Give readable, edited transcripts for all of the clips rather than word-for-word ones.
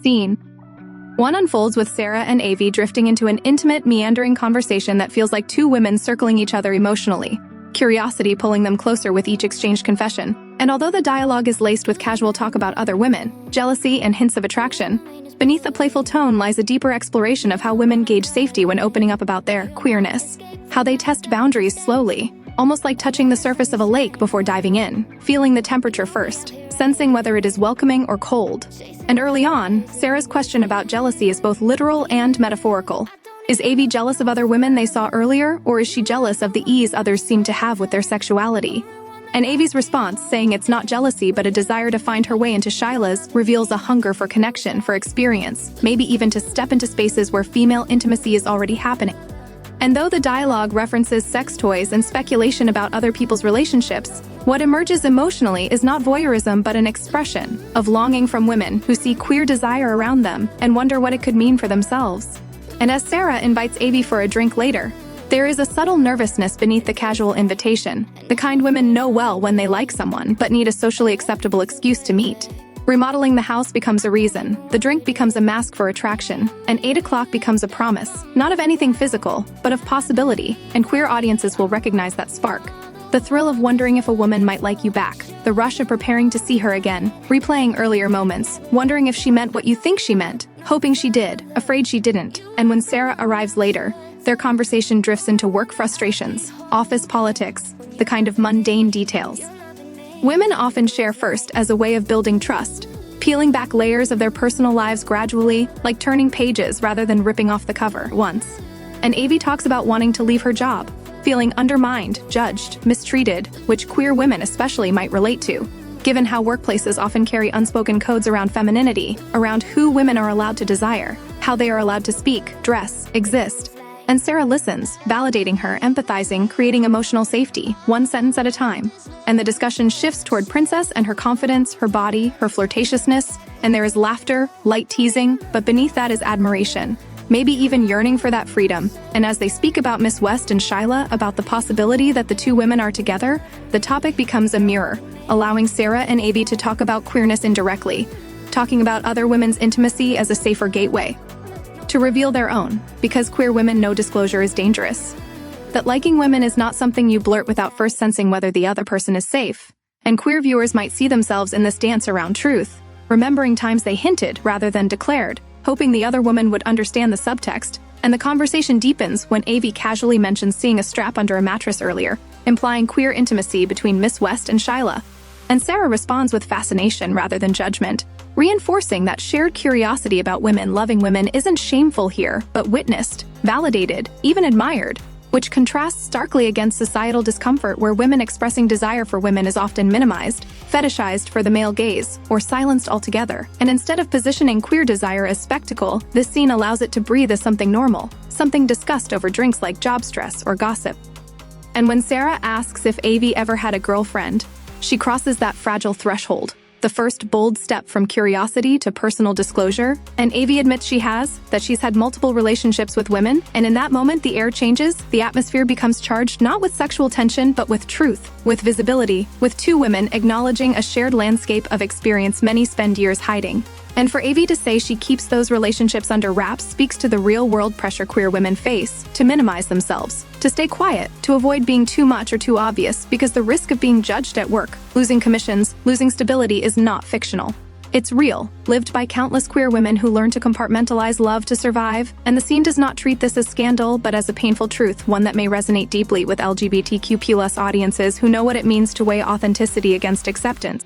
Scene 1 unfolds with Sara and Avy drifting into an intimate, meandering conversation that feels like two women circling each other emotionally, curiosity pulling them closer with each exchanged confession. And although the dialogue is laced with casual talk about other women, jealousy, and hints of attraction, beneath the playful tone lies a deeper exploration of how women gauge safety when opening up about their queerness, how they test boundaries slowly, almost like touching the surface of a lake before diving in, feeling the temperature first, sensing whether it is welcoming or cold. And early on, Sara's question about jealousy is both literal and metaphorical. Is Avy jealous of other women they saw earlier, or is she jealous of the ease others seem to have with their sexuality? And Avy's response, saying it's not jealousy but a desire to find her way into Shyla's, reveals a hunger for connection, for experience, maybe even to step into spaces where female intimacy is already happening. And though the dialogue references sex toys and speculation about other people's relationships, what emerges emotionally is not voyeurism but an expression of longing from women who see queer desire around them and wonder what it could mean for themselves. And as Sara invites Avy for a drink later, there is a subtle nervousness beneath the casual invitation, the kind women know well when they like someone but need a socially acceptable excuse to meet. Remodeling the house becomes a reason, the drink becomes a mask for attraction, and 8 o'clock becomes a promise, not of anything physical, but of possibility, and queer audiences will recognize that spark. The thrill of wondering if a woman might like you back, the rush of preparing to see her again, replaying earlier moments, wondering if she meant what you think she meant, hoping she did, afraid she didn't, and when Sara arrives later, their conversation drifts into work frustrations, office politics, the kind of mundane details. Women often share first as a way of building trust, peeling back layers of their personal lives gradually, like turning pages rather than ripping off the cover once. And Avy talks about wanting to leave her job, feeling undermined, judged, mistreated, which queer women especially might relate to, given how workplaces often carry unspoken codes around femininity, around who women are allowed to desire, how they are allowed to speak, dress, exist. And Sara listens, validating her, empathizing, creating emotional safety, one sentence at a time. And the discussion shifts toward Princess and her confidence, her body, her flirtatiousness, and there is laughter, light teasing, but beneath that is admiration, maybe even yearning for that freedom. And as they speak about Miss West and Shyla, about the possibility that the two women are together, the topic becomes a mirror, allowing Sara and Avy to talk about queerness indirectly, talking about other women's intimacy as a safer gateway to reveal their own, because queer women know disclosure is dangerous. That liking women is not something you blurt without first sensing whether the other person is safe. And queer viewers might see themselves in this dance around truth, remembering times they hinted rather than declared, hoping the other woman would understand the subtext, and the conversation deepens when Avy casually mentions seeing a strap under a mattress earlier, implying queer intimacy between Miss West and Shyla. And Sara responds with fascination rather than judgment, reinforcing that shared curiosity about women loving women isn't shameful here, but witnessed, validated, even admired, which contrasts starkly against societal discomfort where women expressing desire for women is often minimized, fetishized for the male gaze, or silenced altogether. And instead of positioning queer desire as spectacle, this scene allows it to breathe as something normal, something discussed over drinks like job stress or gossip. And when Sara asks if Avy ever had a girlfriend, she crosses that fragile threshold, the first bold step from curiosity to personal disclosure, and Avy admits she has, that she's had multiple relationships with women, and in that moment the air changes, the atmosphere becomes charged not with sexual tension but with truth, with visibility, with two women acknowledging a shared landscape of experience many spend years hiding. And for Avy to say she keeps those relationships under wraps speaks to the real-world pressure queer women face, to minimize themselves, to stay quiet, to avoid being too much or too obvious, because the risk of being judged at work, losing commissions, losing stability is not fictional. It's real, lived by countless queer women who learn to compartmentalize love to survive, and the scene does not treat this as scandal, but as a painful truth, one that may resonate deeply with LGBTQ+ audiences who know what it means to weigh authenticity against acceptance.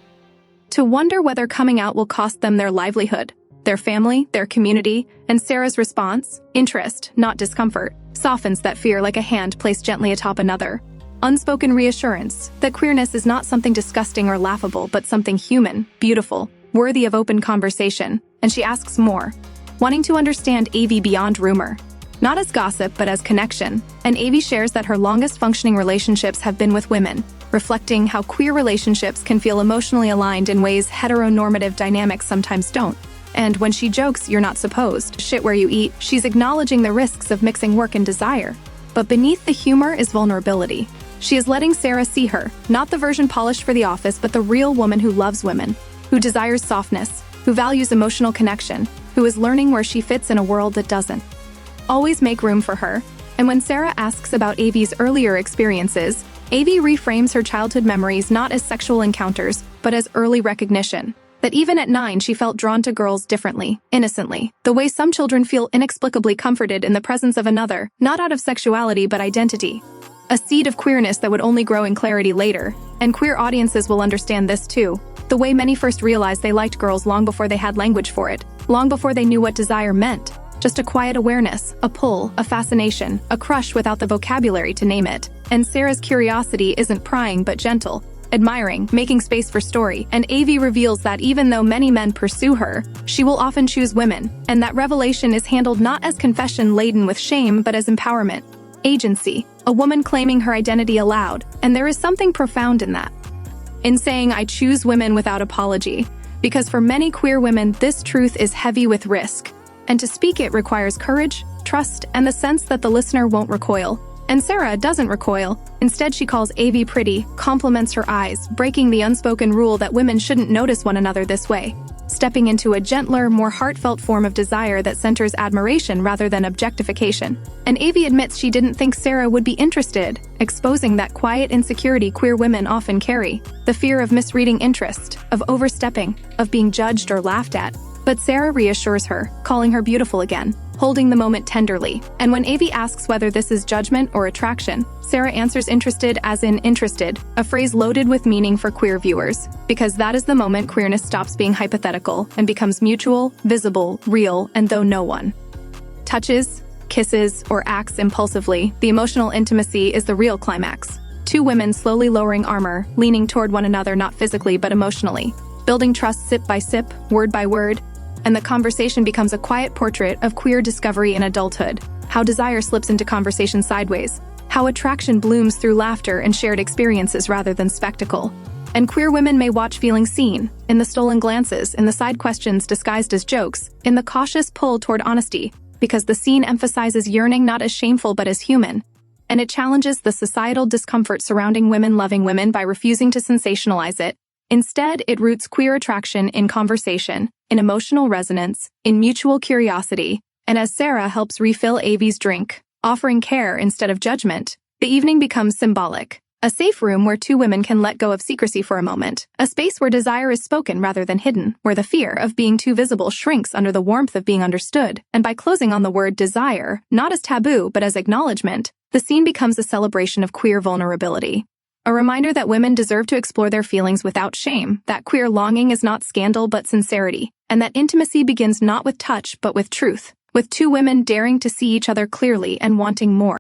To wonder whether coming out will cost them their livelihood, their family, their community, and Sara's response, interest, not discomfort, softens that fear like a hand placed gently atop another. Unspoken reassurance that queerness is not something disgusting or laughable, but something human, beautiful, worthy of open conversation, and she asks more, wanting to understand Avy beyond rumor. Not as gossip, but as connection, and Avy shares that her longest functioning relationships have been with women, reflecting how queer relationships can feel emotionally aligned in ways heteronormative dynamics sometimes don't. And when she jokes, "You're not supposed, shit where you eat," she's acknowledging the risks of mixing work and desire. But beneath the humor is vulnerability. She is letting Sara see her, not the version polished for the office, but the real woman who loves women, who desires softness, who values emotional connection, who is learning where she fits in a world that doesn't. Always make room for her. And when Sara asks about Avy's earlier experiences, Avy reframes her childhood memories not as sexual encounters, but as early recognition. That even at 9 she felt drawn to girls differently, innocently, the way some children feel inexplicably comforted in the presence of another, not out of sexuality but identity. A seed of queerness that would only grow in clarity later, and queer audiences will understand this too. The way many first realized they liked girls long before they had language for it, long before they knew what desire meant. Just a quiet awareness, a pull, a fascination, a crush without the vocabulary to name it. And Sara's curiosity isn't prying but gentle, admiring, making space for story, and Avy reveals that even though many men pursue her, she will often choose women, and that revelation is handled not as confession laden with shame but as empowerment. Agency, a woman claiming her identity aloud, and there is something profound in that. In saying, "I choose women without apology," because for many queer women this truth is heavy with risk, and to speak it requires courage, trust, and the sense that the listener won't recoil. And Sara doesn't recoil. Instead, she calls Avy pretty, compliments her eyes, breaking the unspoken rule that women shouldn't notice one another this way, stepping into a gentler, more heartfelt form of desire that centers admiration rather than objectification. And Avy admits she didn't think Sara would be interested, exposing that quiet insecurity queer women often carry, the fear of misreading interest, of overstepping, of being judged or laughed at. But Sara reassures her, calling her beautiful again, holding the moment tenderly. And when Avy asks whether this is judgment or attraction, Sara answers interested as in interested, a phrase loaded with meaning for queer viewers, because that is the moment queerness stops being hypothetical and becomes mutual, visible, real, and though no one touches, kisses, or acts impulsively, the emotional intimacy is the real climax. Two women slowly lowering armor, leaning toward one another not physically but emotionally, building trust sip by sip, word by word, and the conversation becomes a quiet portrait of queer discovery in adulthood, how desire slips into conversation sideways, how attraction blooms through laughter and shared experiences rather than spectacle. And queer women may watch feeling seen, in the stolen glances, in the side questions disguised as jokes, in the cautious pull toward honesty, because the scene emphasizes yearning not as shameful but as human. And it challenges the societal discomfort surrounding women loving women by refusing to sensationalize it. Instead, it roots queer attraction in conversation, in emotional resonance, in mutual curiosity, and as Sara helps refill Avy's drink, offering care instead of judgment, the evening becomes symbolic. A safe room where two women can let go of secrecy for a moment, a space where desire is spoken rather than hidden, where the fear of being too visible shrinks under the warmth of being understood, and by closing on the word desire, not as taboo but as acknowledgement, the scene becomes a celebration of queer vulnerability. A reminder that women deserve to explore their feelings without shame, that queer longing is not scandal but sincerity, and that intimacy begins not with touch but with truth, with two women daring to see each other clearly and wanting more.